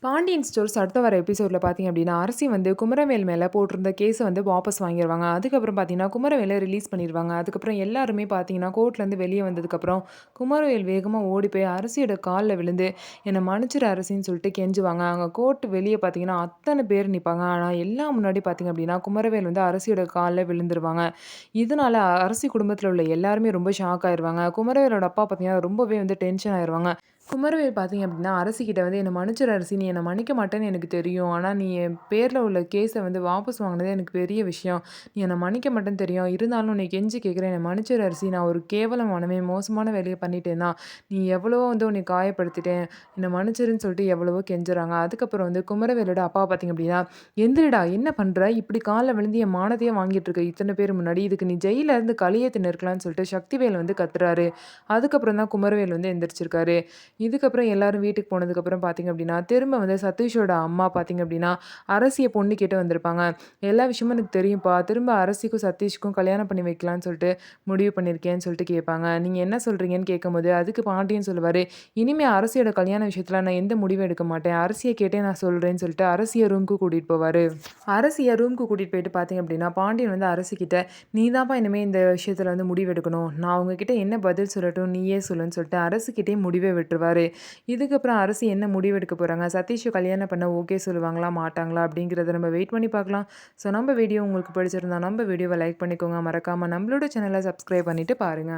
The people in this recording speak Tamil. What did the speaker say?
பாண்டியன் ஸ்டோர்ஸ் அடுத்த வர எபிசோட்ல பார்த்தீங்க அப்படின்னா, அரசி வந்து குமரவேல் மேல போட்டிருந்த கேஸ வந்து வாபஸ் வாங்கிருவாங்க. அதுக்கப்புறம் பார்த்தீங்கன்னா, குமரவேல ரிலீஸ் பண்ணிருவாங்க. அதுக்கப்புறம் எல்லாருமே பார்த்தீங்கன்னா, கோர்ட்லேருந்து வெளிய வந்ததுக்கப்புறம், குமரவேல் வேகமா ஓடி போய் அரசியோட கால்ல விழுந்து, "என்ன மன்னிச்சிரு அரசின்னு" சொல்லிட்டு கெஞ்சுவாங்க. அங்க கோர்ட் வெளிய பார்த்தீங்கன்னா, அத்தன பேர் நிப்பாங்க. ஆனா, எல்லாம் முன்னாடி பார்த்தீங்க அப்படின்னா, குமரவேல் வந்து அரசியோட கால்ல விழுந்துருவாங்க. இதனால அரசி குடும்பத்தில உள்ள எல்லாருமே ரொம்ப ஷாக் ஆயிருவாங்க. குமரவேலோட அப்பா பார்த்தீங்கன்னா, ரொம்பவே வந்து டென்ஷன் ஆயிருவாங்க. குமரவேல் பார்த்தீங்க அப்படின்னா, அரசிகிட்ட வந்து "என்ன மன்னிச்சிரு அரசி, நீ என்ன மன்னிக்க மாட்டேன்னு எனக்கு தெரியும். ஆனா நீ என் பேர்ல உள்ள கேஸ வந்து வாபஸ் வாங்கினதே எனக்கு பெரிய விஷயம். நீ என்ன மன்னிக்க மாட்டேன்னு தெரியும். இருந்தாலும் உன்னை கெஞ்சி கேட்கிறேன். என்ன மன்னிச்சிரு அரசி. நான் ஒரு கேவலமானவன், மோசமான வேலைய பண்ணிட்டேன் தான். நீ எவ்வளவோ வந்து உன்னை காயப்படுத்திட்டேன். என்ன மன்னிச்சிருன்னு" சொல்லிட்டு எவ்வளவோ கெஞ்சுறாங்க. அதுக்கப்புறம் வந்து குமரவேலோட அப்பா பார்த்தீங்க அப்படின்னா, "எந்திரிடா! என்ன பண்ற? இப்படி கால்ல விழுந்து என் மானத்தையே வாங்கிட்டு இருக்க இத்தன பேர் முன்னாடி. இதுக்கு நீ ஜெயில்ல இருந்து கழிய தின்னு இருக்கலாம்ன்னு" சொல்லிட்டு சக்திவேல் வந்து கத்துறாரு. அதுக்கப்புறம் தான் குமரவேல் வந்து எந்திரிச்சிருக்காரு. இதுக்கப்புறம் எல்லாரும் வீட்டுக்கு போனதுக்கப்புறம் பார்த்தீங்க அப்படின்னா, திரும்ப வந்து சதீஷோட அம்மா பார்த்தீங்க அப்படின்னா, அரசிய பொண்ணு கேட்டு வந்திருப்பாங்க. "எல்லா விஷயமும் எனக்கு தெரியும்ப்பா. திரும்ப அரசிக்கும், சதீஷ்க்கும் கல்யாணம் பண்ணி வைக்கலான்னு சொல்லிட்டு முடிவு பண்ணியிருக்கேன்னு" சொல்லிட்டு கேட்பாங்க. "நீங்க என்ன சொல்றீங்கன்னு?" கேட்கும்போது, அதுக்கு பாண்டியன் சொல்லுவாரு, "இனிமே அரசியோட கல்யாண விஷயத்துல நான் எந்த முடிவும் எடுக்க மாட்டேன். அரசிய கேட்டே நான் சொல்றேன்னு" சொல்லிட்டு அரசிய ரூமுக்கு கூட்டிட்டு போவாரு. அரசிய ரூமுக்கு கூட்டிட்டு போயிட்டு பார்த்தீங்க அப்படின்னா, பாண்டியன் வந்து அரசிகிட்ட, "நீ தான்ப்பா இனிமே இந்த விஷயத்துல வந்து முடிவெடுக்கணும். நான் உங்ககிட்ட என்ன பதில் சொல்லட்டும், நீயே சொல்லுன்னு" சொல்லிட்டு அரசிகிட்டயே முடிவே விட்டுருவாரு. இதுக்கப்புறம் அரசி என்ன முடிவெடுக்க போறாங்க? சதீஷ கல்யாணம் பண்ண ஓகே சொல்லுவாங்களா? மாட்டாங்களா? அப்படிங்கிறத நம்ம வெயிட் பண்ணி பார்க்கலாம். ஸோ நம்ம வீடியோ உங்களுக்கு பிடிச்சிருந்தா நம்ம வீடியோவ லைக் பண்ணிக்கோங்க. மறக்காம நம்மளோட சேனல சப்ஸ்கிரைப் பண்ணிட்டு பாருங்க.